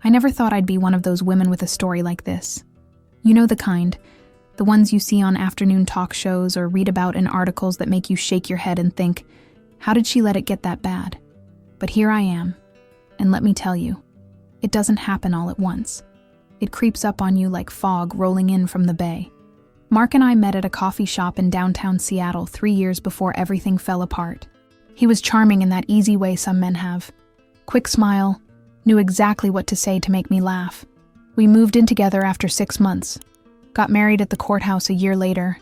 I never thought I'd be one of those women with a story like this. You know the kind, the ones you see on afternoon talk shows or read about in articles that make you shake your head and think, how did she let it get that bad? But here I am, and let me tell you, it doesn't happen all at once. It creeps up on you like fog rolling in from the bay. Mark and I met at a coffee shop in downtown Seattle 3 years before everything fell apart. He was charming in that easy way some men have. Quick smile, knew exactly what to say to make me laugh. We moved in together after 6 months. Got married at the courthouse a year later.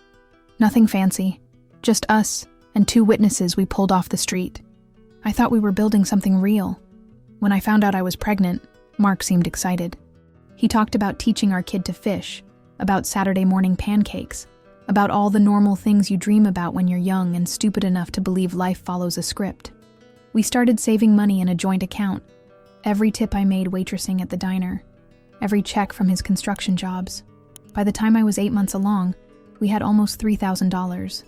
Nothing fancy, just us and 2 witnesses we pulled off the street. I thought we were building something real. When I found out I was pregnant, Mark seemed excited. He talked about teaching our kid to fish, about Saturday morning pancakes, about all the normal things you dream about when you're young and stupid enough to believe life follows a script. We started saving money in a joint account. Every tip I made waitressing at the diner, every check from his construction jobs. By the time I was 8 months along, we had almost $3,000.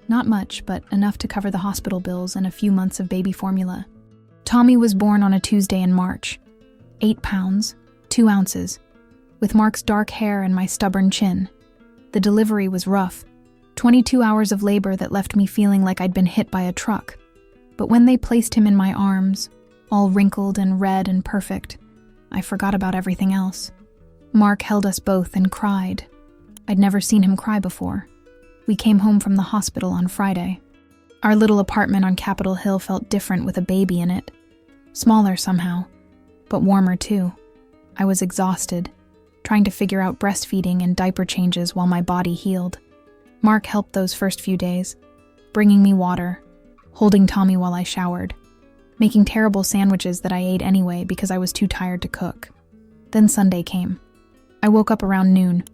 Not much, but enough to cover the hospital bills and a few months of baby formula. Tommy was born on a Tuesday in March. 8 pounds, 2 ounces, with Mark's dark hair and my stubborn chin. The delivery was rough. 22 hours of labor that left me feeling like I'd been hit by a truck. But when they placed him in my arms, all wrinkled and red and perfect, I forgot about everything else. Mark held us both and cried. I'd never seen him cry before. We came home from the hospital on Friday. Our little apartment on Capitol Hill felt different with a baby in it. Smaller somehow, but warmer too. I was exhausted, trying to figure out breastfeeding and diaper changes while my body healed. Mark helped those first few days, bringing me water, holding Tommy while I showered, making terrible sandwiches that I ate anyway because I was too tired to cook. Then Sunday came. I woke up around noon.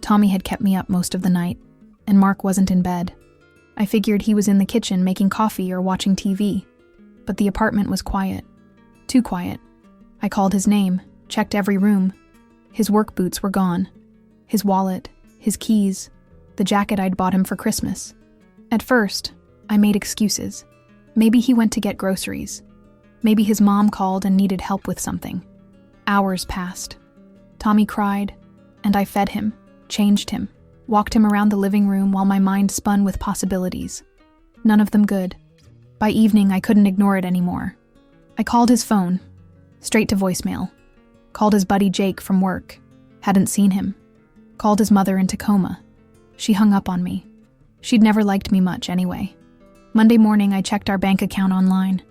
Tommy had kept me up most of the night, and Mark wasn't in bed. I figured he was in the kitchen making coffee or watching TV, but the apartment was quiet. Too quiet. I called his name, checked every room. His work boots were gone. His wallet, his keys, the jacket I'd bought him for Christmas. At first, I made excuses. Maybe he went to get groceries. Maybe his mom called and needed help with something. Hours passed. Tommy cried, and I fed him, changed him, walked him around the living room while my mind spun with possibilities. None of them good. By evening, I couldn't ignore it anymore. I called his phone, straight to voicemail. Called his buddy Jake from work. Hadn't seen him. Called his mother in Tacoma. She hung up on me. She'd never liked me much anyway. Monday morning, I checked our bank account online.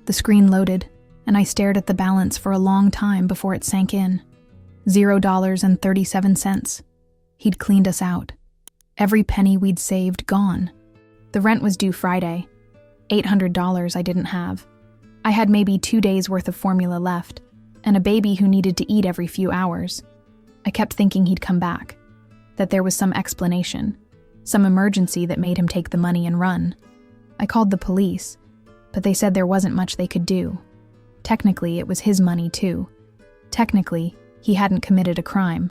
The screen loaded, and I stared at the balance for a long time before it sank in. $0.37. He'd cleaned us out. Every penny we'd saved gone. The rent was due Friday. $800 I didn't have. I had maybe 2 days worth of formula left, and a baby who needed to eat every few hours. I kept thinking he'd come back, that there was some explanation, some emergency that made him take the money and run. I called the police, but they said there wasn't much they could do. Technically, it was his money too. Technically, he hadn't committed a crime.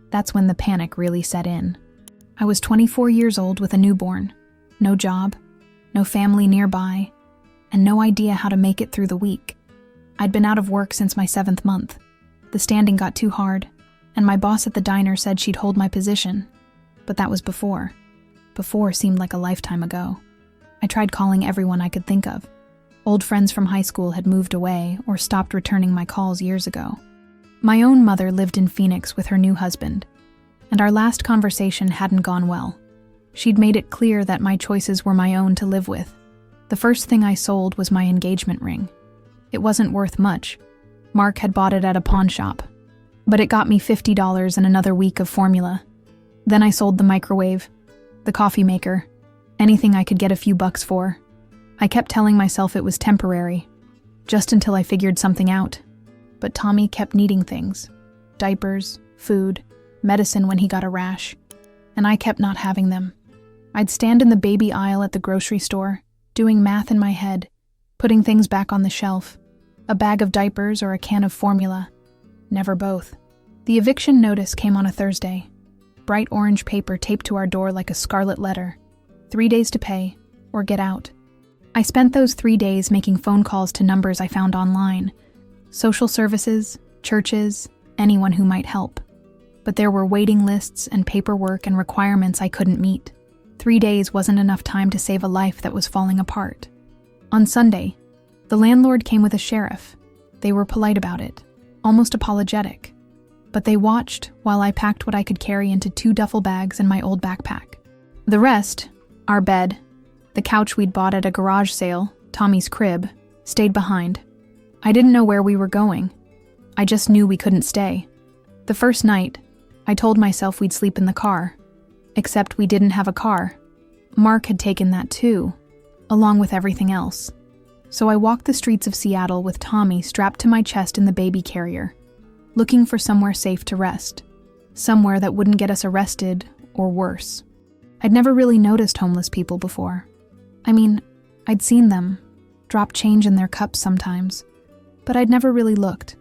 That's when the panic really set in. I was 24 years old with a newborn, no job, no family nearby, and no idea how to make it through the week. I'd been out of work since my 7th month. The standing got too hard, and my boss at the diner said she'd hold my position. But that was before. Before seemed like a lifetime ago. I tried calling everyone I could think of. Old friends from high school had moved away or stopped returning my calls years ago. My own mother lived in Phoenix with her new husband, and our last conversation hadn't gone well. She'd made it clear that my choices were my own to live with. The first thing I sold was my engagement ring. It wasn't worth much. Mark had bought it at a pawn shop, but it got me $50 and another week of formula. Then I sold the microwave, the coffee maker, anything I could get a few bucks for. I kept telling myself it was temporary, just until I figured something out. But Tommy kept needing things, diapers, food, medicine when he got a rash, and I kept not having them. I'd stand in the baby aisle at the grocery store, doing math in my head, putting things back on the shelf, a bag of diapers or a can of formula. Never both. The eviction notice came on a Thursday. Bright orange paper taped to our door like a scarlet letter. 3 days to pay, or get out. I spent those 3 days making phone calls to numbers I found online. Social services, churches, anyone who might help. But there were waiting lists and paperwork and requirements I couldn't meet. 3 days wasn't enough time to save a life that was falling apart. On Sunday, the landlord came with a sheriff. They were polite about it, almost apologetic. But they watched while I packed what I could carry into 2 duffel bags and my old backpack. The rest, our bed, the couch we'd bought at a garage sale, Tommy's crib, stayed behind. I didn't know where we were going. I just knew we couldn't stay. The first night, I told myself we'd sleep in the car. Except we didn't have a car. Mark had taken that too, along with everything else. So I walked the streets of Seattle with Tommy strapped to my chest in the baby carrier, looking for somewhere safe to rest, somewhere that wouldn't get us arrested or worse. I'd never really noticed homeless people before. I mean, I'd seen them, drop change in their cups sometimes, but I'd never really looked,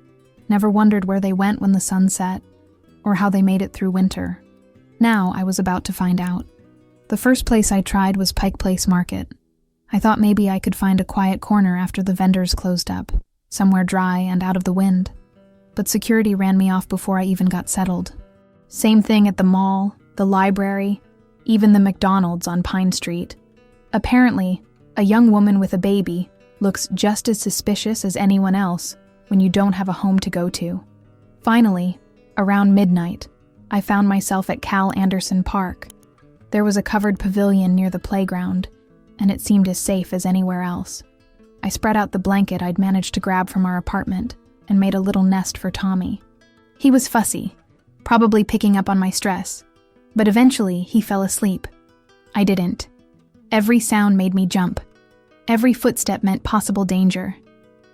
never wondered where they went when the sun set, or how they made it through winter. Now I was about to find out. The first place I tried was Pike Place Market. I thought maybe I could find a quiet corner after the vendors closed up, somewhere dry and out of the wind. But security ran me off before I even got settled. Same thing at the mall, the library, even the McDonald's on Pine Street. Apparently, a young woman with a baby looks just as suspicious as anyone else when you don't have a home to go to. Finally, around midnight, I found myself at Cal Anderson Park. There was a covered pavilion near the playground, and it seemed as safe as anywhere else. I spread out the blanket I'd managed to grab from our apartment and made a little nest for Tommy. He was fussy, probably picking up on my stress, but eventually he fell asleep. I didn't. Every sound made me jump. Every footstep meant possible danger.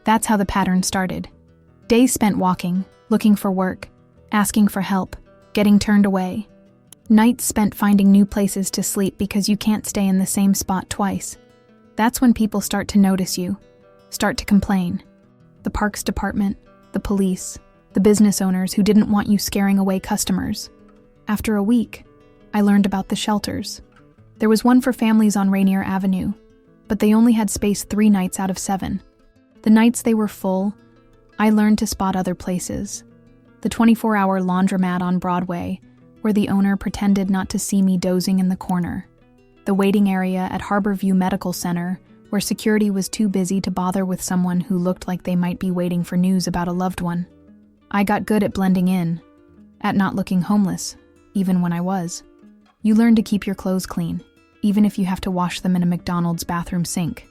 That's how the pattern started. Days spent walking, looking for work, asking for help, getting turned away. Nights spent finding new places to sleep because you can't stay in the same spot twice. That's when people start to notice you, start to complain. The parks department, the police, the business owners who didn't want you scaring away customers. After a week, I learned about the shelters. There was one for families on Rainier Avenue, but they only had space 3 nights out of 7. The nights they were full, I learned to spot other places. The 24-hour laundromat on Broadway, where the owner pretended not to see me dozing in the corner. The waiting area at Harborview Medical Center, where security was too busy to bother with someone who looked like they might be waiting for news about a loved one. I got good at blending in, at not looking homeless, even when I was. You learn to keep your clothes clean, even if you have to wash them in a McDonald's bathroom sink.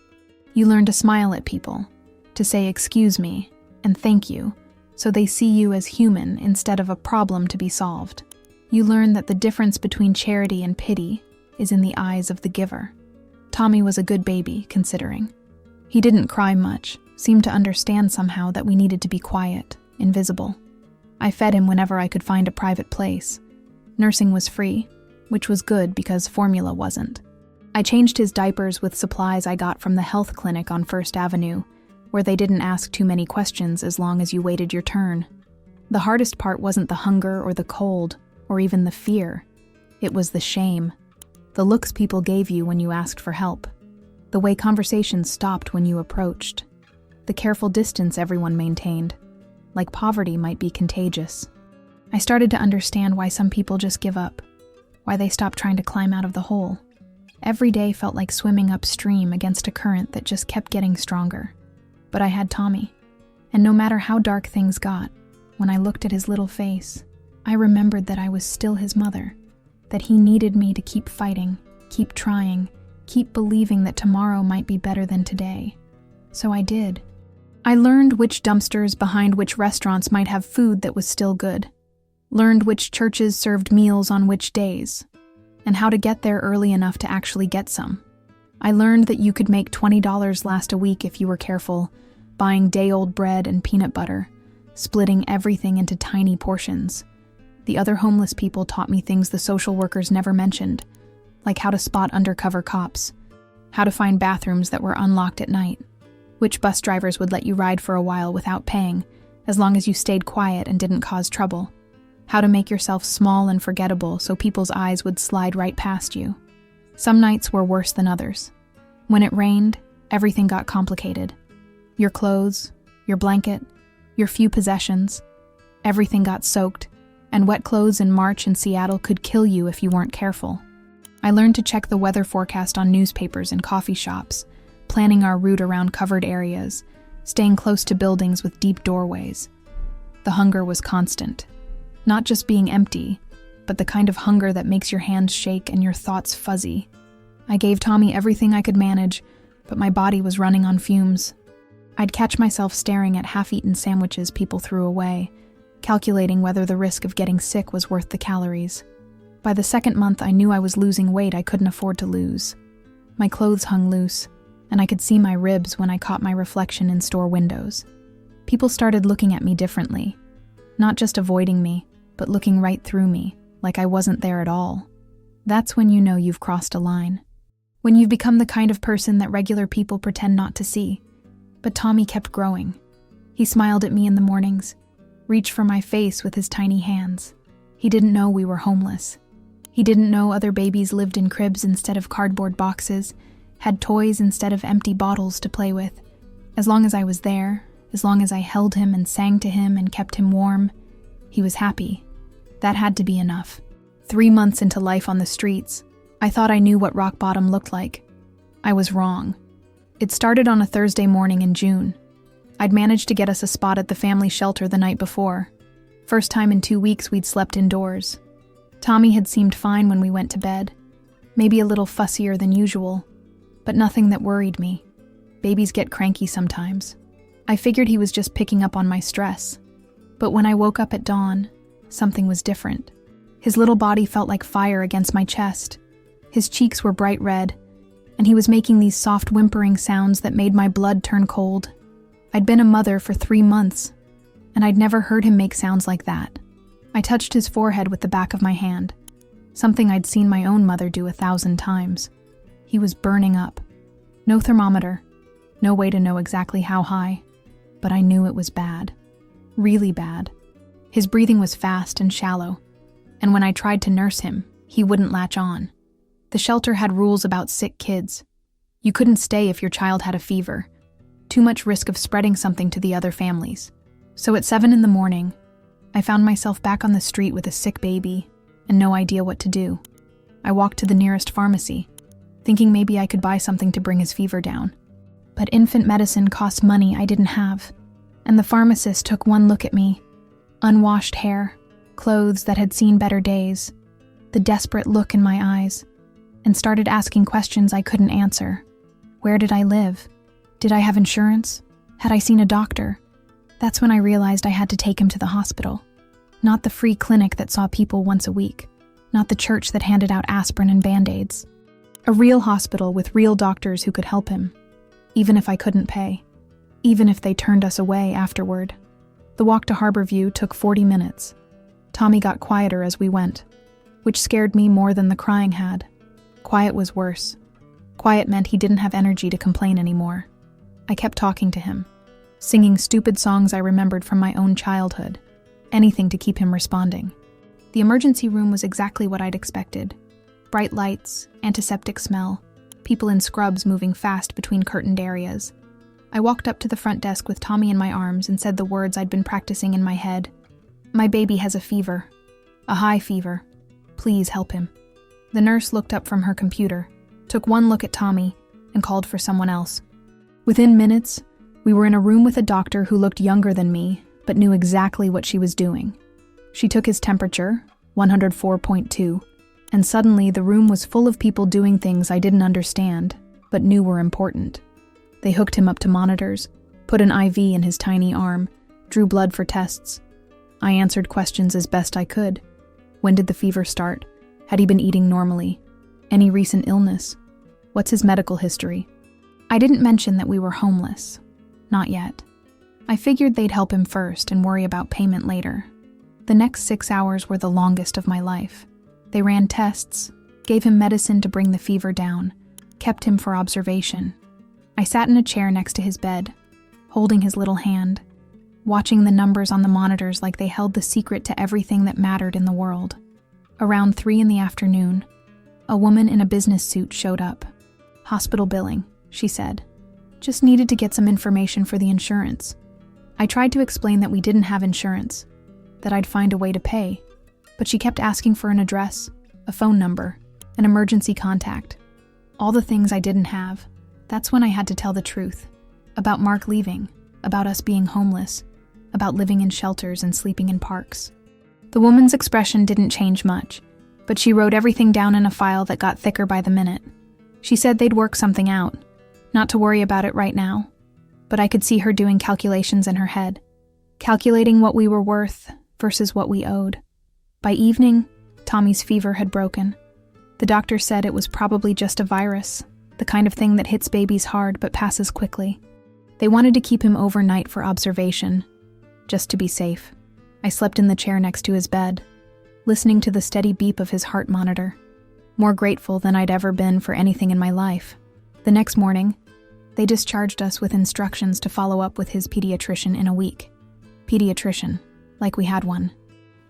You learn to smile at people, to say excuse me and thank you, so they see you as human instead of a problem to be solved. You learn that the difference between charity and pity is in the eyes of the giver. Tommy was a good baby, considering. He didn't cry much, seemed to understand somehow that we needed to be quiet, invisible. I fed him whenever I could find a private place. Nursing was free, which was good because formula wasn't. I changed his diapers with supplies I got from the health clinic on First Avenue, where they didn't ask too many questions as long as you waited your turn. The hardest part wasn't the hunger or the cold, or even the fear. It was the shame. The looks people gave you when you asked for help. The way conversations stopped when you approached. The careful distance everyone maintained. Like poverty might be contagious. I started to understand why some people just give up. Why they stop trying to climb out of the hole. Every day felt like swimming upstream against a current that just kept getting stronger. But I had Tommy. And no matter how dark things got, when I looked at his little face, I remembered that I was still his mother, that he needed me to keep fighting, keep trying, keep believing that tomorrow might be better than today. So I did. I learned which dumpsters behind which restaurants might have food that was still good, learned which churches served meals on which days, and how to get there early enough to actually get some. I learned that you could make $20 last a week if you were careful, buying day-old bread and peanut butter, splitting everything into tiny portions. The other homeless people taught me things the social workers never mentioned, like how to spot undercover cops, how to find bathrooms that were unlocked at night, which bus drivers would let you ride for a while without paying, as long as you stayed quiet and didn't cause trouble, how to make yourself small and forgettable so people's eyes would slide right past you. Some nights were worse than others. When it rained, everything got complicated. Your clothes, your blanket, your few possessions, Everything got soaked, and wet clothes in March in Seattle could kill you if you weren't careful. I learned to check the weather forecast on newspapers and coffee shops, planning our route around covered areas, staying close to buildings with deep doorways. The hunger was constant. Not just being empty, but the kind of hunger that makes your hands shake and your thoughts fuzzy. I gave Tommy everything I could manage, but my body was running on fumes. I'd catch myself staring at half-eaten sandwiches people threw away, calculating whether the risk of getting sick was worth the calories. By the second month, I knew I was losing weight I couldn't afford to lose. My clothes hung loose, and I could see my ribs when I caught my reflection in store windows. People started looking at me differently, not just avoiding me, but looking right through me, like I wasn't there at all. That's when you know you've crossed a line. When you've become the kind of person that regular people pretend not to see. But Tommy kept growing. He smiled at me in the mornings, reached for my face with his tiny hands. He didn't know we were homeless. He didn't know other babies lived in cribs instead of cardboard boxes, had toys instead of empty bottles to play with. As long as I was there, as long as I held him and sang to him and kept him warm, he was happy. That had to be enough. 3 months into life on the streets, I thought I knew what rock bottom looked like. I was wrong. It started on a Thursday morning in June. I'd managed to get us a spot at the family shelter the night before. First time in 2 weeks we'd slept indoors. Tommy had seemed fine when we went to bed, maybe a little fussier than usual, but nothing that worried me. Babies get cranky sometimes. I figured he was just picking up on my stress. But when I woke up at dawn, something was different. His little body felt like fire against my chest. His cheeks were bright red, and he was making these soft whimpering sounds that made my blood turn cold. I'd been a mother for 3 months, and I'd never heard him make sounds like that. I touched his forehead with the back of my hand, something I'd seen my own mother do 1,000 times. He was burning up. No thermometer, no way to know exactly how high, but I knew it was bad. Really bad. His breathing was fast and shallow, and when I tried to nurse him, he wouldn't latch on. The shelter had rules about sick kids. You couldn't stay if your child had a fever. Too much risk of spreading something to the other families. So at 7 a.m, I found myself back on the street with a sick baby and no idea what to do. I walked to the nearest pharmacy, thinking maybe I could buy something to bring his fever down. But infant medicine cost money I didn't have, and the pharmacist took one look at me. Unwashed hair, clothes that had seen better days, the desperate look in my eyes, and started asking questions I couldn't answer. Where did I live? Did I have insurance? Had I seen a doctor? That's when I realized I had to take him to the hospital. Not the free clinic that saw people once a week. Not the church that handed out aspirin and Band-Aids. A real hospital with real doctors who could help him. Even if I couldn't pay. Even if they turned us away afterward. The walk to Harborview took 40 minutes. Tommy got quieter as we went, which scared me more than the crying had. Quiet was worse. Quiet meant he didn't have energy to complain anymore. I kept talking to him, singing stupid songs I remembered from my own childhood, anything to keep him responding. The emergency room was exactly what I'd expected. Bright lights, antiseptic smell, people in scrubs moving fast between curtained areas. I walked up to the front desk with Tommy in my arms and said the words I'd been practicing in my head. My baby has a fever. A high fever. Please help him. The nurse looked up from her computer, took one look at Tommy, and called for someone else. Within minutes, we were in a room with a doctor who looked younger than me, but knew exactly what she was doing. She took his temperature, 104.2, and suddenly the room was full of people doing things I didn't understand, but knew were important. They hooked him up to monitors, put an IV in his tiny arm, drew blood for tests. I answered questions as best I could. When did the fever start? Had he been eating normally? Any recent illness? What's his medical history? I didn't mention that we were homeless. Not yet. I figured they'd help him first and worry about payment later. The next 6 hours were the longest of my life. They ran tests, gave him medicine to bring the fever down, kept him for observation. I sat in a chair next to his bed, holding his little hand, watching the numbers on the monitors like they held the secret to everything that mattered in the world. Around 3 p.m, a woman in a business suit showed up. Hospital billing, she said. Just needed to get some information for the insurance. I tried to explain that we didn't have insurance. that I'd find a way to pay. But she kept asking for an address, a phone number, an emergency contact. All the things I didn't have. That's when I had to tell the truth. About Mark leaving, about us being homeless, about living in shelters and sleeping in parks. The woman's expression didn't change much, but she wrote everything down in a file that got thicker by the minute. She said they'd work something out, not to worry about it right now, but I could see her doing calculations in her head, calculating what we were worth versus what we owed. By evening, Tommy's fever had broken. The doctor said it was probably just a virus, the kind of thing that hits babies hard but passes quickly. They wanted to keep him overnight for observation, just to be safe. I slept in the chair next to his bed, listening to the steady beep of his heart monitor, more grateful than I'd ever been for anything in my life. The next morning, they discharged us with instructions to follow up with his pediatrician in a week. Pediatrician, like we had one.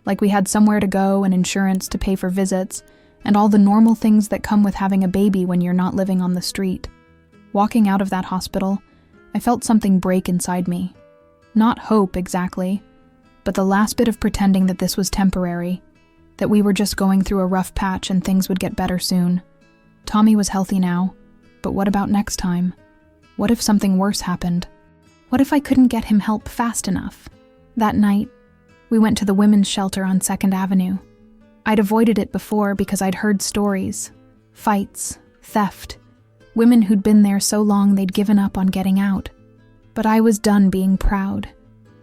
Like we had somewhere to go and insurance to pay for visits, and all the normal things that come with having a baby when you're not living on the street. Walking out of that hospital, I felt something break inside me. Not hope exactly, but the last bit of pretending that this was temporary, that we were just going through a rough patch and things would get better soon. Tommy was healthy now, but what about next time? What if something worse happened? What if I couldn't get him help fast enough? That night, we went to the women's shelter on 2nd Avenue. I'd avoided it before because I'd heard stories, fights, theft, women who'd been there so long they'd given up on getting out. But I was done being proud,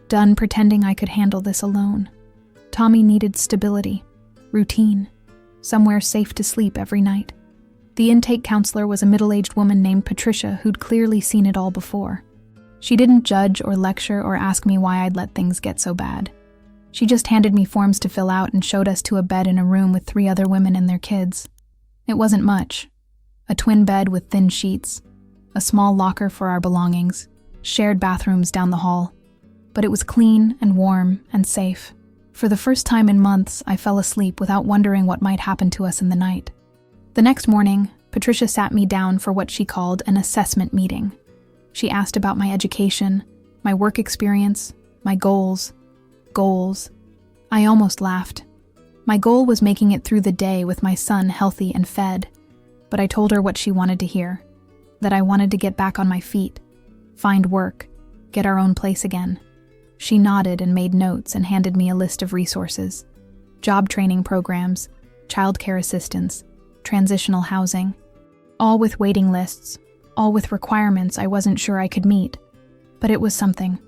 done pretending I could handle this alone. Tommy needed stability, routine, somewhere safe to sleep every night. The intake counselor was a middle-aged woman named Patricia who'd clearly seen it all before. She didn't judge or lecture or ask me why I'd let things get so bad. She just handed me forms to fill out and showed us to a bed in a room with 3 other women and their kids. It wasn't much. A twin bed with thin sheets, a small locker for our belongings, shared bathrooms down the hall. But it was clean and warm and safe. For the first time in months, I fell asleep without wondering what might happen to us in the night. The next morning, Patricia sat me down for what she called an assessment meeting. She asked about my education, my work experience, my goals. I almost laughed. My goal was making it through the day with my son healthy and fed, but I told her what she wanted to hear, that I wanted to get back on my feet, find work, get our own place again. She nodded and made notes and handed me a list of resources: job training programs, childcare assistance, transitional housing, all with waiting lists, all with requirements I wasn't sure I could meet. But it was something,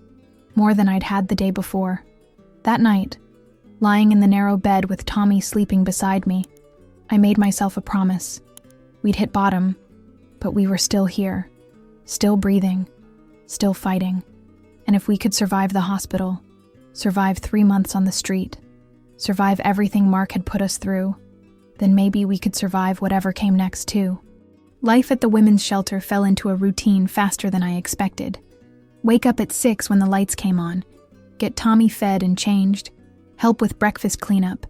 more than I'd had the day before. That night, lying in the narrow bed with Tommy sleeping beside me, I made myself a promise. We'd hit bottom, but we were still here, still breathing, still fighting. And if we could survive the hospital, survive 3 months on the street, survive everything Mark had put us through, then maybe we could survive whatever came next too. Life at the women's shelter fell into a routine faster than I expected. Wake up at 6 when the lights came on, get Tommy fed and changed, help with breakfast cleanup,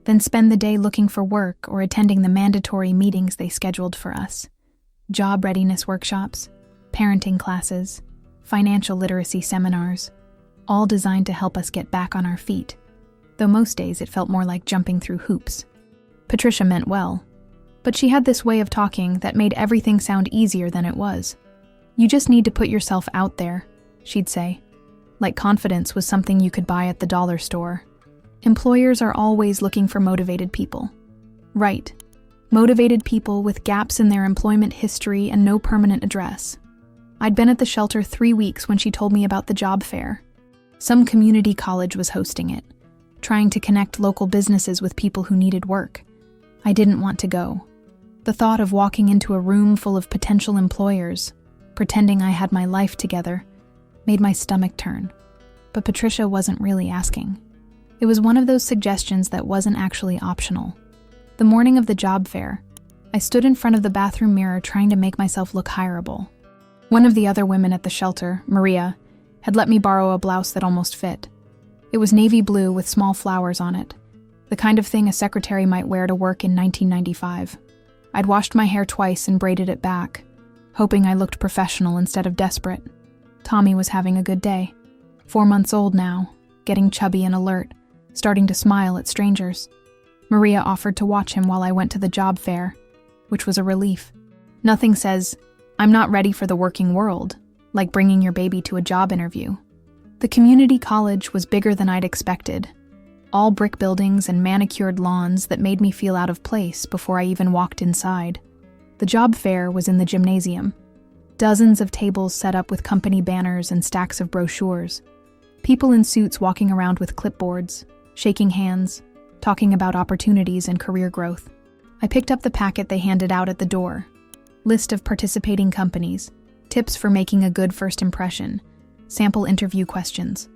then spend the day looking for work or attending the mandatory meetings they scheduled for us. Job readiness workshops, parenting classes, financial literacy seminars, all designed to help us get back on our feet, though most days it felt more like jumping through hoops. Patricia meant well, but she had this way of talking that made everything sound easier than it was. You just need to put yourself out there, she'd say, like confidence was something you could buy at the dollar store. Employers are always looking for motivated people. Right. Motivated people with gaps in their employment history and no permanent address. I'd been at the shelter 3 weeks when she told me about the job fair. Some community college was hosting it, trying to connect local businesses with people who needed work. I didn't want to go. The thought of walking into a room full of potential employers, pretending I had my life together, made my stomach turn. But Patricia wasn't really asking. It was one of those suggestions that wasn't actually optional. The morning of the job fair, I stood in front of the bathroom mirror trying to make myself look hireable. One of the other women at the shelter, Maria, had let me borrow a blouse that almost fit. It was navy blue with small flowers on it, the kind of thing a secretary might wear to work in 1995. I'd washed my hair twice and braided it back, hoping I looked professional instead of desperate. Tommy was having a good day. 4 months old now, getting chubby and alert, starting to smile at strangers. Maria offered to watch him while I went to the job fair, which was a relief. Nothing says, "I'm not ready for the working world," like bringing your baby to a job interview. The community college was bigger than I'd expected. All brick buildings and manicured lawns that made me feel out of place before I even walked inside. The job fair was in the gymnasium. Dozens of tables set up with company banners and stacks of brochures. People in suits walking around with clipboards, shaking hands, talking about opportunities and career growth. I picked up the packet they handed out at the door. List of participating companies, tips for making a good first impression, sample interview questions.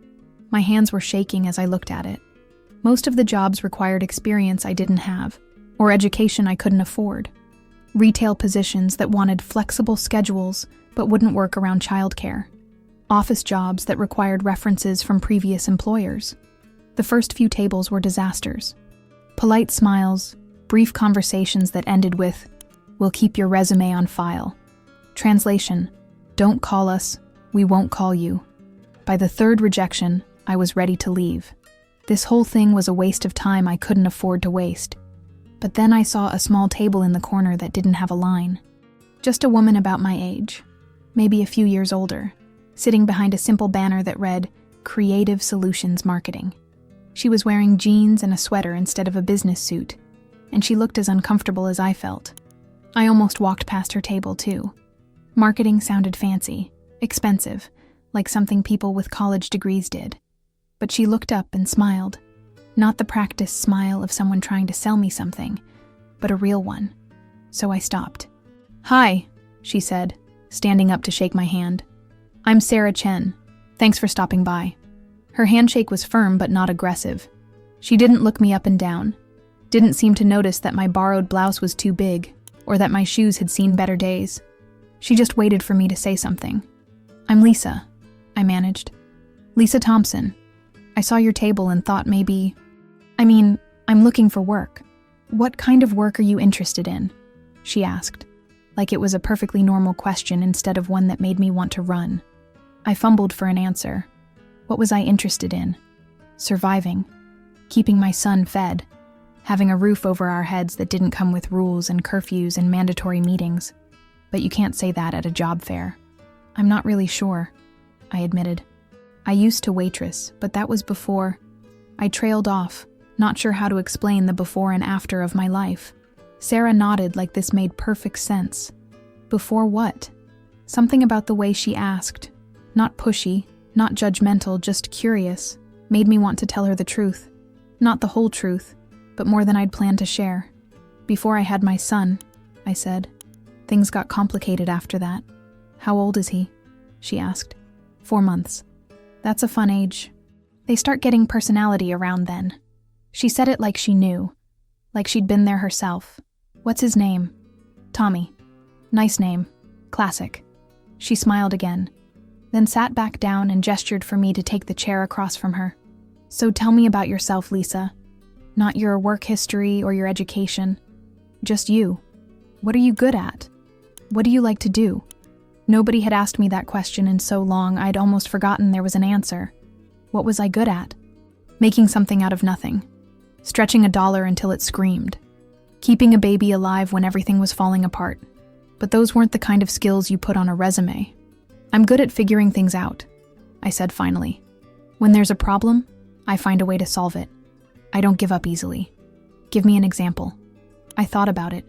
My hands were shaking as I looked at it. Most of the jobs required experience I didn't have, or education I couldn't afford. Retail positions that wanted flexible schedules but wouldn't work around childcare. Office jobs that required references from previous employers. The first few tables were disasters. Polite smiles, brief conversations that ended with, "We'll keep your resume on file." Translation, "Don't call us, we won't call you." By the third rejection, I was ready to leave. This whole thing was a waste of time I couldn't afford to waste. But then I saw a small table in the corner that didn't have a line. Just a woman about my age, maybe a few years older, sitting behind a simple banner that read, "Creative Solutions Marketing." She was wearing jeans and a sweater instead of a business suit, and she looked as uncomfortable as I felt. I almost walked past her table, too. Marketing sounded fancy, expensive, like something people with college degrees did. But she looked up and smiled. Not the practiced smile of someone trying to sell me something, but a real one. So I stopped. "Hi," she said, standing up to shake my hand. "I'm Sarah Chen. Thanks for stopping by." Her handshake was firm but not aggressive. She didn't look me up and down, didn't seem to notice that my borrowed blouse was too big, or that my shoes had seen better days. She just waited for me to say something. "I'm Lisa," I managed. "Lisa Thompson. I saw your table and thought maybe... I'm looking for work. What kind of work are you interested in?" she asked, like it was a perfectly normal question instead of one that made me want to run. I fumbled for an answer. What was I interested in? Surviving. Keeping my son fed. Having a roof over our heads that didn't come with rules and curfews and mandatory meetings. But you can't say that at a job fair. "I'm not really sure," I admitted. I used to waitress, but that was before. I trailed off, not sure how to explain the before and after of my life. Sarah nodded like this made perfect sense. Before what? Something about the way she asked, not pushy, not judgmental, just curious, made me want to tell her the truth. Not the whole truth, but more than I'd planned to share. "Before I had my son," I said. "Things got complicated after that." "How old is he?" she asked. 4 months. "That's a fun age. They start getting personality around then." She said it like she knew, like she'd been there herself. "What's his name?" "Tommy." "Nice name. Classic." She smiled again, then sat back down and gestured for me to take the chair across from her. "So tell me about yourself, Lisa. Not your work history or your education. Just you. What are you good at? What do you like to do?" Nobody had asked me that question in so long I'd almost forgotten there was an answer. What was I good at? Making something out of nothing. Stretching a dollar until it screamed. Keeping a baby alive when everything was falling apart. But those weren't the kind of skills you put on a resume. "I'm good at figuring things out," I said finally. "When there's a problem, I find a way to solve it. I don't give up easily." "Give me an example." I thought about it.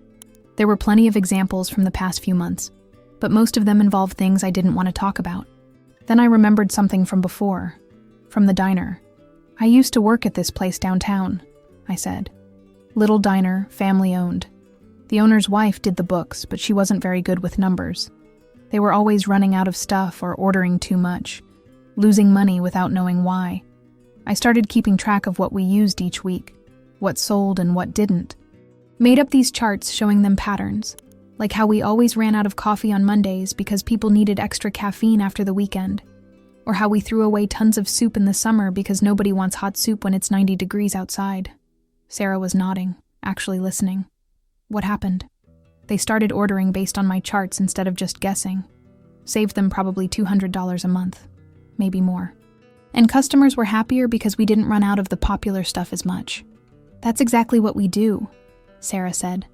There were plenty of examples from the past few months, but most of them involved things I didn't want to talk about. Then I remembered something from before, from the diner. "I used to work at this place downtown," I said. "Little diner, family-owned. The owner's wife did the books, but she wasn't very good with numbers. They were always running out of stuff or ordering too much, losing money without knowing why. I started keeping track of what we used each week, what sold and what didn't. Made up these charts showing them patterns, like how we always ran out of coffee on Mondays because people needed extra caffeine after the weekend, or how we threw away tons of soup in the summer because nobody wants hot soup when it's 90 degrees outside." Sarah was nodding, actually listening. "What happened?" "They started ordering based on my charts instead of just guessing. Saved them probably $200 a month, maybe more. And customers were happier because we didn't run out of the popular stuff as much. That's exactly what we do, Sarah said.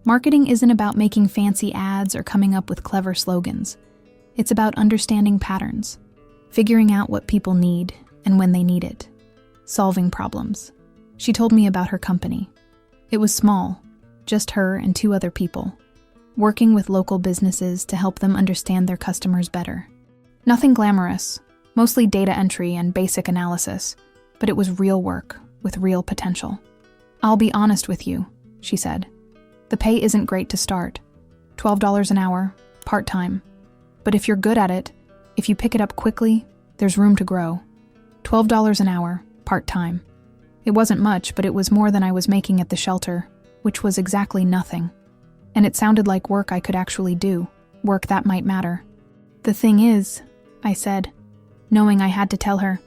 Marketing isn't about making fancy ads or coming up with clever slogans. It's about understanding patterns, figuring out what people need and when they need it, solving problems. She told me about her company. It was small, just her and 2 other people, working with local businesses to help them understand their customers better. Nothing glamorous, mostly data entry and basic analysis, but it was real work with real potential. I'll be honest with you, she said. The pay isn't great to start. $12 an hour, part-time. But if you're good at it, if you pick it up quickly, there's room to grow. $12 an hour, part-time. It wasn't much, but it was more than I was making at the shelter, which was exactly nothing. And it sounded like work I could actually do, work that might matter. The thing is, I said, knowing I had to tell her,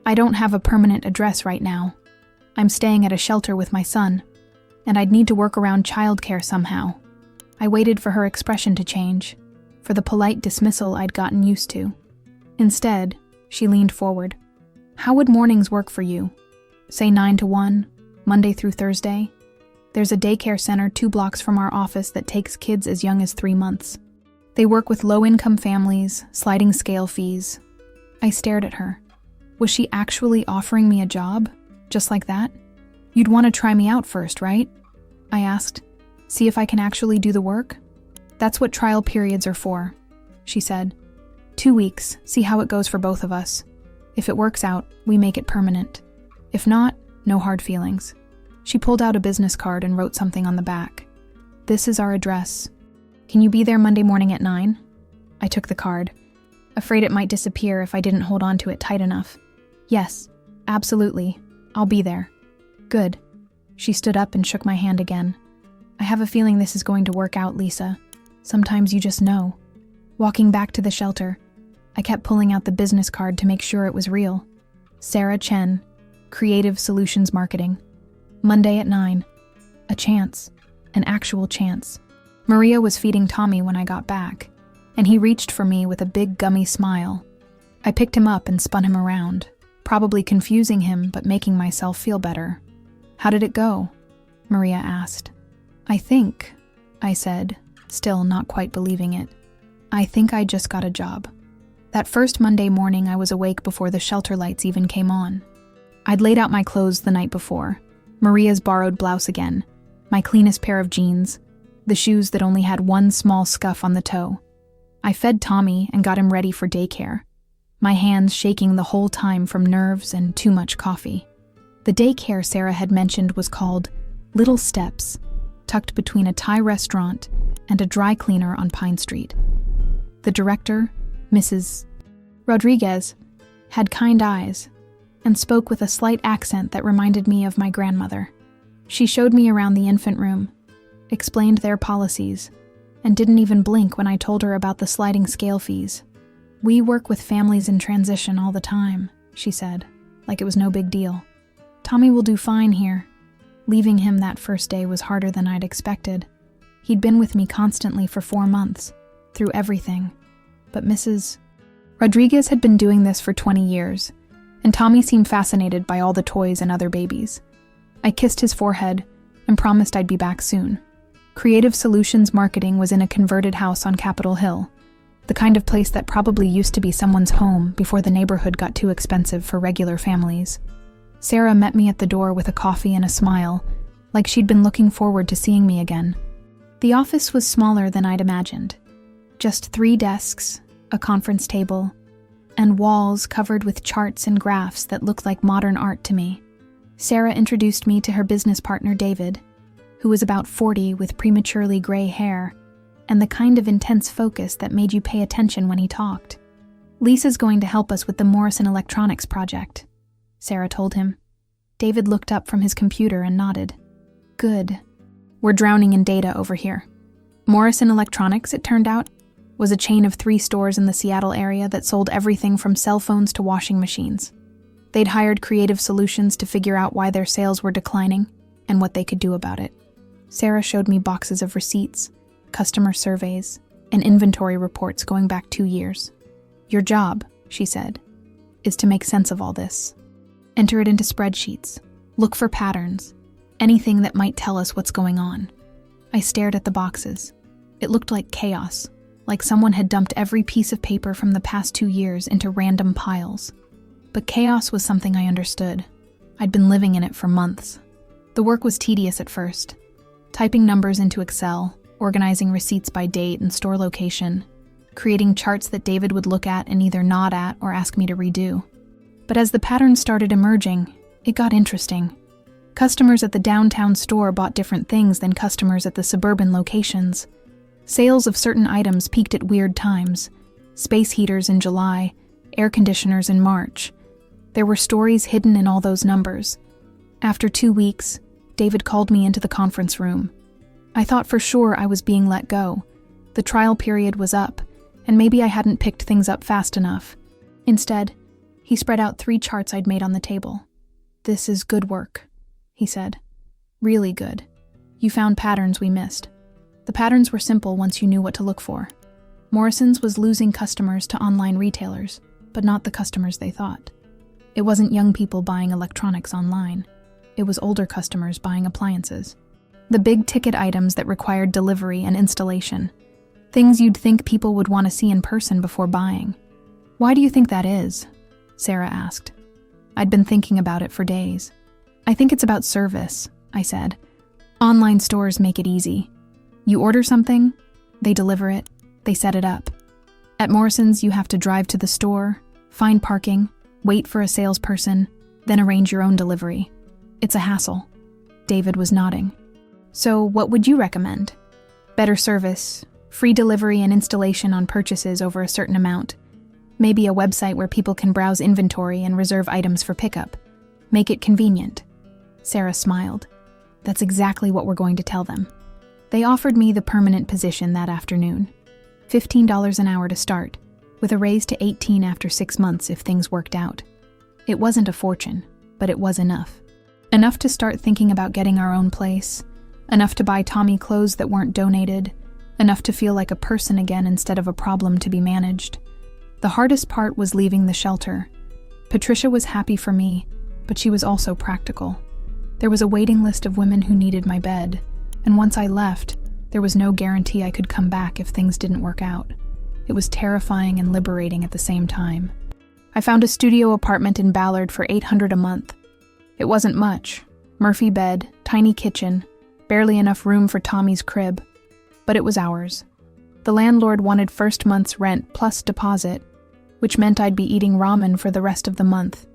I don't have a permanent address right now. I'm staying at a shelter with my son, and I'd need to work around childcare somehow. I waited for her expression to change, for the polite dismissal I'd gotten used to. Instead, she leaned forward. How would mornings work for you? Say 9 to 1, Monday through Thursday? There's a daycare center 2 blocks from our office that takes kids as young as 3 months. They work with low-income families, sliding scale fees. I stared at her. Was she actually offering me a job? Just like that? You'd want to try me out first, right? I asked. See if I can actually do the work? That's what trial periods are for, she said. 2 weeks, see how it goes for both of us. If it works out, we make it permanent. If not, no hard feelings. She pulled out a business card and wrote something on the back. This is our address. Can you be there Monday morning at 9? I took the card, afraid it might disappear if I didn't hold on to it tight enough. Yes, absolutely. I'll be there. Good. She stood up and shook my hand again. I have a feeling this is going to work out, Lisa. Sometimes you just know. Walking back to the shelter, I kept pulling out the business card to make sure it was real. Sarah Chen, Creative Solutions Marketing. Monday at 9. A chance. An actual chance. Maria was feeding Tommy when I got back, and he reached for me with a big gummy smile. I picked him up and spun him around, probably confusing him but making myself feel better. How did it go? Maria asked. I think, I said, still not quite believing it. I think I just got a job. That first Monday morning I was awake before the shelter lights even came on. I'd laid out my clothes the night before, Maria's borrowed blouse again, my cleanest pair of jeans, the shoes that only had one small scuff on the toe. I fed Tommy and got him ready for daycare, my hands shaking the whole time from nerves and too much coffee. The daycare Sarah had mentioned was called Little Steps, tucked between a Thai restaurant and a dry cleaner on Pine Street. The director, Mrs. Rodriguez, had kind eyes and spoke with a slight accent that reminded me of my grandmother. She showed me around the infant room, explained their policies, and didn't even blink when I told her about the sliding scale fees. We work with families in transition all the time, she said, like it was no big deal. Tommy will do fine here. Leaving him that first day was harder than I'd expected. He'd been with me constantly for 4 months, through everything. But Mrs. Rodriguez had been doing this for 20 years, and Tommy seemed fascinated by all the toys and other babies. I kissed his forehead and promised I'd be back soon. Creative Solutions Marketing was in a converted house on Capitol Hill, the kind of place that probably used to be someone's home before the neighborhood got too expensive for regular families. Sarah met me at the door with a coffee and a smile, like she'd been looking forward to seeing me again. The office was smaller than I'd imagined. Just 3 desks, a conference table, and walls covered with charts and graphs that looked like modern art to me. Sarah introduced me to her business partner, David, who was about 40 with prematurely gray hair and the kind of intense focus that made you pay attention when he talked. Lisa's going to help us with the Morrison Electronics project, Sarah told him. David looked up from his computer and nodded. Good. We're drowning in data over here. Morrison Electronics, it turned out, was a chain of 3 stores in the Seattle area that sold everything from cell phones to washing machines. They'd hired Creative Solutions to figure out why their sales were declining and what they could do about it. Sarah showed me boxes of receipts, customer surveys, and inventory reports going back 2 years. Your job, she said, is to make sense of all this. Enter it into spreadsheets. Look for patterns. Anything that might tell us what's going on. I stared at the boxes. It looked like chaos, like someone had dumped every piece of paper from the past 2 years into random piles. But chaos was something I understood. I'd been living in it for months. The work was tedious at first. Typing numbers into Excel, organizing receipts by date and store location, creating charts that David would look at and either nod at or ask me to redo. But as the patterns started emerging, it got interesting. Customers at the downtown store bought different things than customers at the suburban locations. Sales of certain items peaked at weird times. Space heaters in July, air conditioners in March. There were stories hidden in all those numbers. After 2 weeks, David called me into the conference room. I thought for sure I was being let go. The trial period was up, and maybe I hadn't picked things up fast enough. Instead, he spread out 3 charts I'd made on the table. "This is good work," he said. "Really good. You found patterns we missed." The patterns were simple once you knew what to look for. Morrison's was losing customers to online retailers, but not the customers they thought. It wasn't young people buying electronics online. It was older customers buying appliances. The big-ticket items that required delivery and installation. Things you'd think people would want to see in person before buying. "Why do you think that is?" Sarah asked. I'd been thinking about it for days. "I think it's about service," I said. "Online stores make it easy. You order something, they deliver it, they set it up. At Morrison's, you have to drive to the store, find parking, wait for a salesperson, then arrange your own delivery. It's a hassle." David was nodding. "So what would you recommend?" "Better service, free delivery and installation on purchases over a certain amount. Maybe a website where people can browse inventory and reserve items for pickup. Make it convenient." Sarah smiled. "That's exactly what we're going to tell them." They offered me the permanent position that afternoon. $15 an hour to start, with a raise to 18 after 6 months if things worked out. It wasn't a fortune, but it was enough. Enough to start thinking about getting our own place, enough to buy Tommy clothes that weren't donated, enough to feel like a person again instead of a problem to be managed. The hardest part was leaving the shelter. Patricia was happy for me, but she was also practical. There was a waiting list of women who needed my bed, and once I left, there was no guarantee I could come back if things didn't work out. It was terrifying and liberating at the same time. I found a studio apartment in Ballard for $800 a month. It wasn't much. Murphy bed, tiny kitchen, barely enough room for Tommy's crib. But it was ours. The landlord wanted first month's rent plus deposit, which meant I'd be eating ramen for the rest of the month.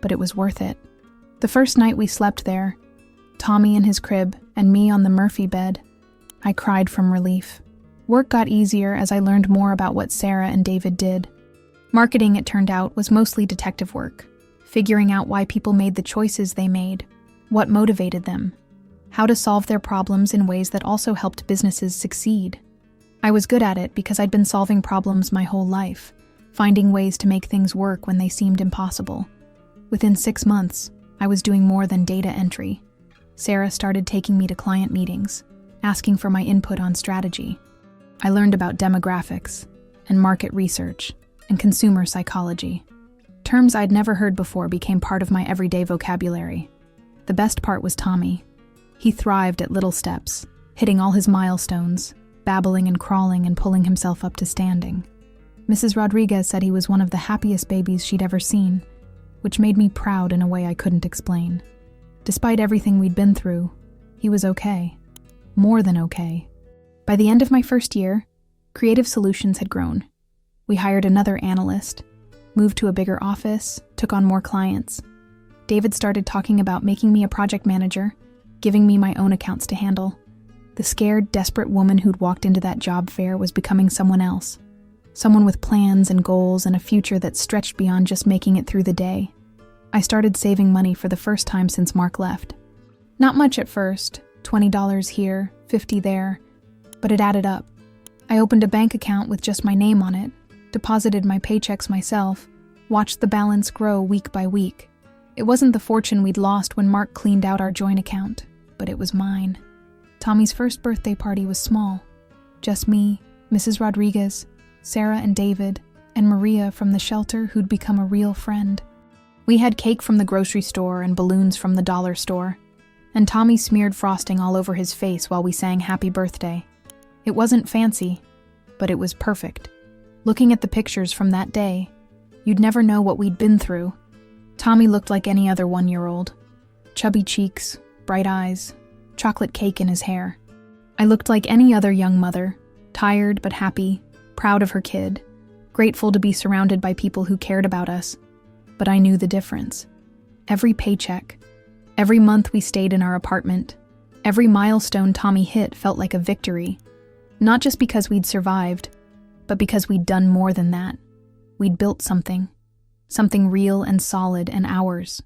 But it was worth it. The first night we slept there, Tommy in his crib and me on the Murphy bed, I cried from relief. Work got easier as I learned more about what Sarah and David did. Marketing, it turned out, was mostly detective work, figuring out why people made the choices they made, what motivated them, how to solve their problems in ways that also helped businesses succeed. I was good at it because I'd been solving problems my whole life, finding ways to make things work when they seemed impossible. Within 6 months, I was doing more than data entry. Sarah started taking me to client meetings, asking for my input on strategy. I learned about demographics and market research and consumer psychology. Terms I'd never heard before became part of my everyday vocabulary. The best part was Tommy. He thrived at little steps, hitting all his milestones, babbling and crawling and pulling himself up to standing. Mrs. Rodriguez said he was one of the happiest babies she'd ever seen, which made me proud in a way I couldn't explain. Despite everything we'd been through, he was okay. More than okay. By the end of my first year, Creative Solutions had grown. We hired another analyst, moved to a bigger office, took on more clients. David started talking about making me a project manager, giving me my own accounts to handle. The scared, desperate woman who'd walked into that job fair was becoming someone else. Someone with plans and goals and a future that stretched beyond just making it through the day. I started saving money for the first time since Mark left. Not much at first, $20 here, $50 there, but it added up. I opened a bank account with just my name on it, deposited my paychecks myself, watched the balance grow week by week. It wasn't the fortune we'd lost when Mark cleaned out our joint account, but it was mine. Tommy's first birthday party was small. Just me, Mrs. Rodriguez, Sarah and David, and Maria from the shelter who'd become a real friend. We had cake from the grocery store and balloons from the dollar store, and Tommy smeared frosting all over his face while we sang Happy Birthday. It wasn't fancy, but it was perfect. Looking at the pictures from that day, you'd never know what we'd been through. Tommy looked like any other 1-year-old. Chubby cheeks, bright eyes, chocolate cake in his hair. I looked like any other young mother, tired but happy, proud of her kid, grateful to be surrounded by people who cared about us. But I knew the difference. Every paycheck, every month we stayed in our apartment, every milestone Tommy hit felt like a victory. Not just because we'd survived, but because we'd done more than that. We'd built something real and solid and ours.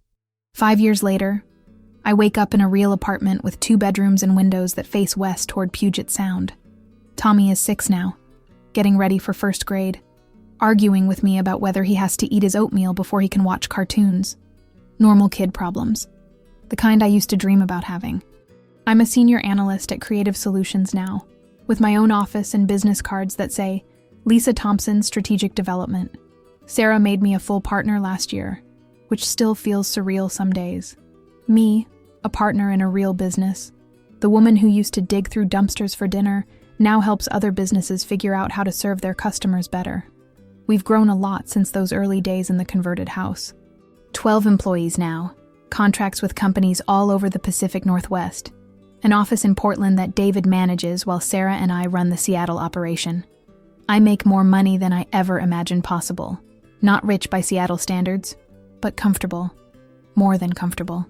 5 years later, I wake up in a real apartment with 2 bedrooms and windows that face west toward Puget Sound. Tommy is 6 now, getting ready for 1st grade, arguing with me about whether he has to eat his oatmeal before he can watch cartoons. Normal kid problems. The kind I used to dream about having. I'm a senior analyst at Creative Solutions now, with my own office and business cards that say, Lisa Thompson, Strategic Development. Sarah made me a full partner last year, which still feels surreal some days. Me, a partner in a real business. The woman who used to dig through dumpsters for dinner now helps other businesses figure out how to serve their customers better. We've grown a lot since those early days in the converted house. 12 employees now, contracts with companies all over the Pacific Northwest, an office in Portland that David manages while Sarah and I run the Seattle operation. I make more money than I ever imagined possible. Not rich by Seattle standards, but comfortable. More than comfortable.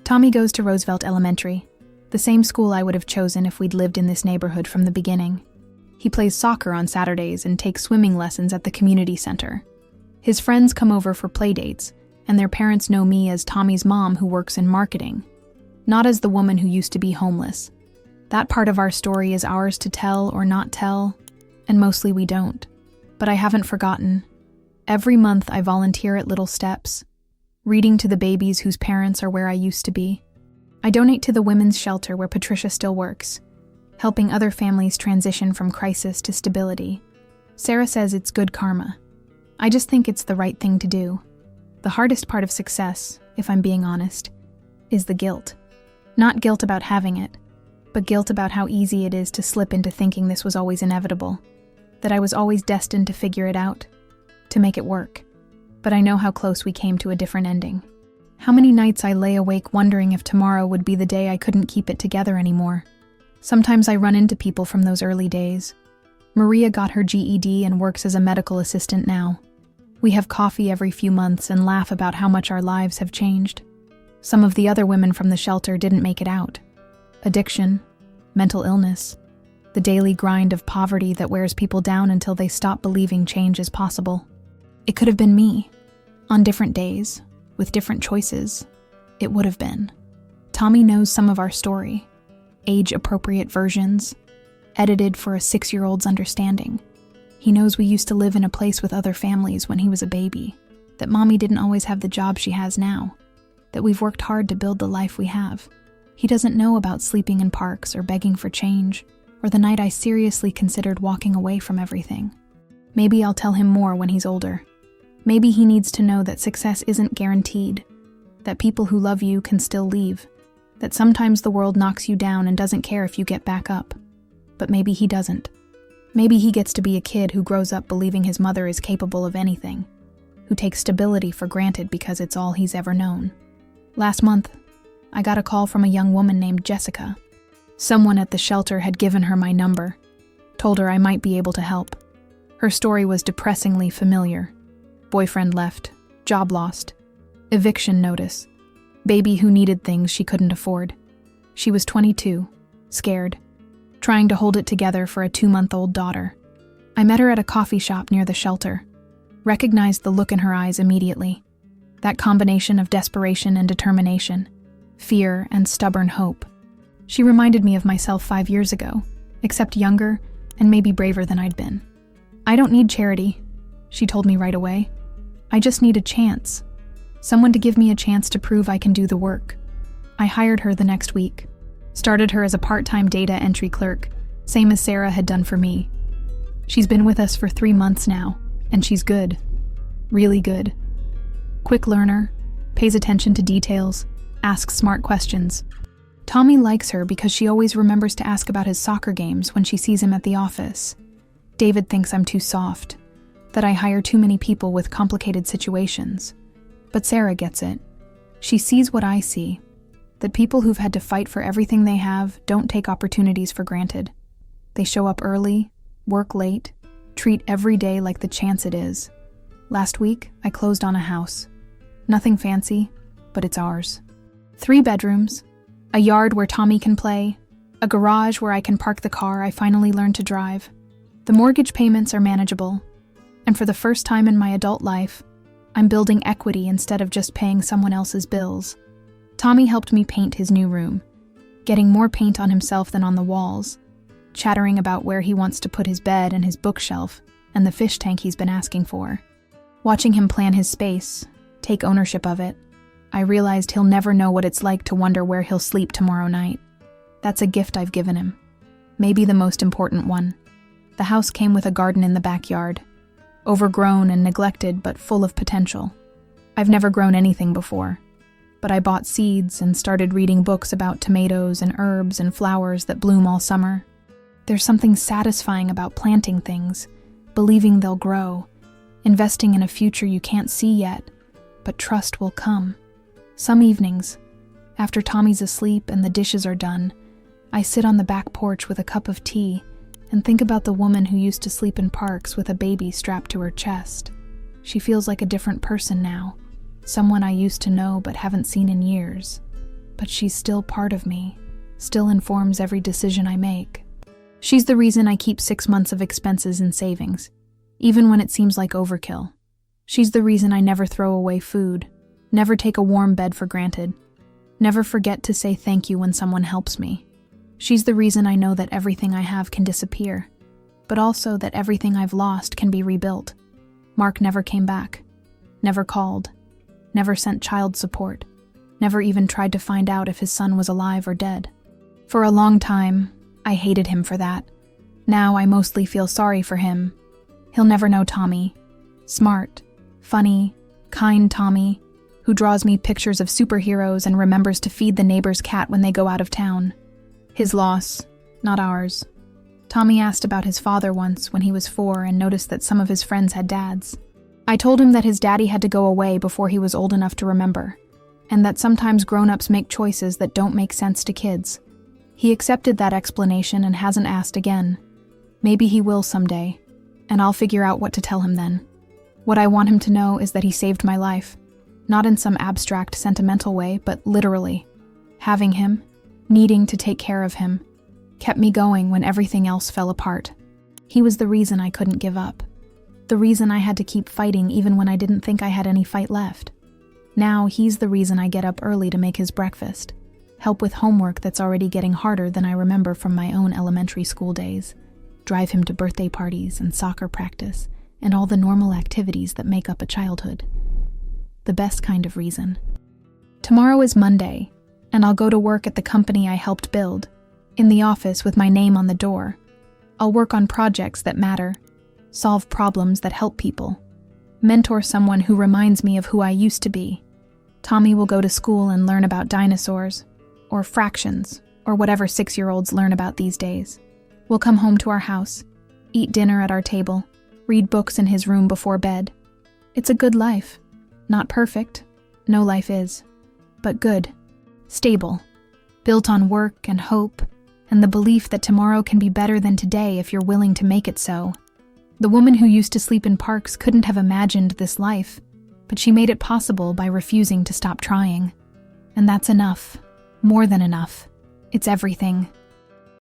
Tommy goes to Roosevelt Elementary, the same school I would have chosen if we'd lived in this neighborhood from the beginning. He plays soccer on Saturdays and takes swimming lessons at the community center. His friends come over for play dates, and their parents know me as Tommy's mom who works in marketing, not as the woman who used to be homeless. That part of our story is ours to tell or not tell, and mostly we don't. But I haven't forgotten. Every month I volunteer at Little Steps, reading to the babies whose parents are where I used to be. I donate to the women's shelter where Patricia still works, helping other families transition from crisis to stability. Sarah says it's good karma. I just think it's the right thing to do. The hardest part of success, if I'm being honest, is the guilt. Not guilt about having it, but guilt about how easy it is to slip into thinking this was always inevitable, that I was always destined to figure it out, to make it work. But I know how close we came to a different ending. How many nights I lay awake wondering if tomorrow would be the day I couldn't keep it together anymore. Sometimes I run into people from those early days. Maria got her GED and works as a medical assistant now. We have coffee every few months and laugh about how much our lives have changed. Some of the other women from the shelter didn't make it out. Addiction, mental illness, the daily grind of poverty that wears people down until they stop believing change is possible. It could have been me. On different days, with different choices, it would have been. Tommy knows some of our story. Age-appropriate versions, edited for a 6-year-old's understanding. He knows we used to live in a place with other families when he was a baby, that Mommy didn't always have the job she has now, that we've worked hard to build the life we have. He doesn't know about sleeping in parks or begging for change, or the night I seriously considered walking away from everything. Maybe I'll tell him more when he's older. Maybe he needs to know that success isn't guaranteed, that people who love you can still leave, that sometimes the world knocks you down and doesn't care if you get back up. But maybe he doesn't. Maybe he gets to be a kid who grows up believing his mother is capable of anything, who takes stability for granted because it's all he's ever known. Last month, I got a call from a young woman named Jessica. Someone at the shelter had given her my number, told her I might be able to help. Her story was depressingly familiar. Boyfriend left, job lost, eviction notice, baby who needed things she couldn't afford. She was 22, scared, trying to hold it together for a 2-month-old daughter. I met her at a coffee shop near the shelter, recognized the look in her eyes immediately. That combination of desperation and determination, fear and stubborn hope. She reminded me of myself 5 years ago, except younger and maybe braver than I'd been. I don't need charity, she told me right away. I just need a chance. Someone to give me a chance to prove I can do the work. I hired her the next week. Started her as a part-time data entry clerk, same as Sarah had done for me. She's been with us for 3 months now, And she's good. Really good. Quick learner, pays attention to details, asks smart questions. Tommy likes her because she always remembers to ask about his soccer games when she sees him at the office. David thinks I'm too soft, that I hire too many people with complicated situations. But Sarah gets it. She sees what I see, that people who've had to fight for everything they have don't take opportunities for granted. They show up early, work late, treat every day like the chance it is. Last week, I closed on a house. Nothing fancy, but it's ours. 3 bedrooms, a yard where Tommy can play, a garage where I can park the car I finally learned to drive. The mortgage payments are manageable, and for the first time in my adult life, I'm building equity instead of just paying someone else's bills. Tommy helped me paint his new room, getting more paint on himself than on the walls, chattering about where he wants to put his bed and his bookshelf and the fish tank he's been asking for. Watching him plan his space, take ownership of it, I realized he'll never know what it's like to wonder where he'll sleep tomorrow night. That's a gift I've given him. Maybe the most important one. The house came with a garden in the backyard. Overgrown and neglected, but full of potential. I've never grown anything before, but I bought seeds and started reading books about tomatoes and herbs and flowers that bloom all summer. There's something satisfying about planting things, believing they'll grow, investing in a future you can't see yet, but trust will come. Some evenings, after Tommy's asleep and the dishes are done, I sit on the back porch with a cup of tea and think about the woman who used to sleep in parks with a baby strapped to her chest. She feels like a different person now, someone I used to know but haven't seen in years. But she's still part of me, still informs every decision I make. She's the reason I keep 6 months of expenses in savings, even when it seems like overkill. She's the reason I never throw away food, never take a warm bed for granted, never forget to say thank you when someone helps me. She's the reason I know that everything I have can disappear, but also that everything I've lost can be rebuilt. Mark never came back, never called, never sent child support, never even tried to find out if his son was alive or dead. For a long time, I hated him for that. Now I mostly feel sorry for him. He'll never know Tommy. Smart, funny, kind Tommy, who draws me pictures of superheroes and remembers to feed the neighbor's cat when they go out of town. His loss, not ours. Tommy asked about his father once when he was 4 and noticed that some of his friends had dads. I told him that his daddy had to go away before he was old enough to remember, and that sometimes grown-ups make choices that don't make sense to kids. He accepted that explanation and hasn't asked again. Maybe he will someday, and I'll figure out what to tell him then. What I want him to know is that he saved my life, not in some abstract, sentimental way, but literally. Having him, needing to take care of him, kept me going when everything else fell apart. He was the reason I couldn't give up. The reason I had to keep fighting even when I didn't think I had any fight left. Now he's the reason I get up early to make his breakfast, help with homework that's already getting harder than I remember from my own elementary school days, drive him to birthday parties and soccer practice, and all the normal activities that make up a childhood. The best kind of reason. Tomorrow is Monday, and I'll go to work at the company I helped build, in the office with my name on the door. I'll work on projects that matter, solve problems that help people, mentor someone who reminds me of who I used to be. Tommy will go to school and learn about dinosaurs, or fractions, or whatever 6-year-olds learn about these days. We'll come home to our house, eat dinner at our table, read books in his room before bed. It's a good life. Not perfect. No life is. But good. Stable. Built on work and hope, and the belief that tomorrow can be better than today if you're willing to make it so. The woman who used to sleep in parks couldn't have imagined this life, but she made it possible by refusing to stop trying. And that's enough. More than enough. It's everything.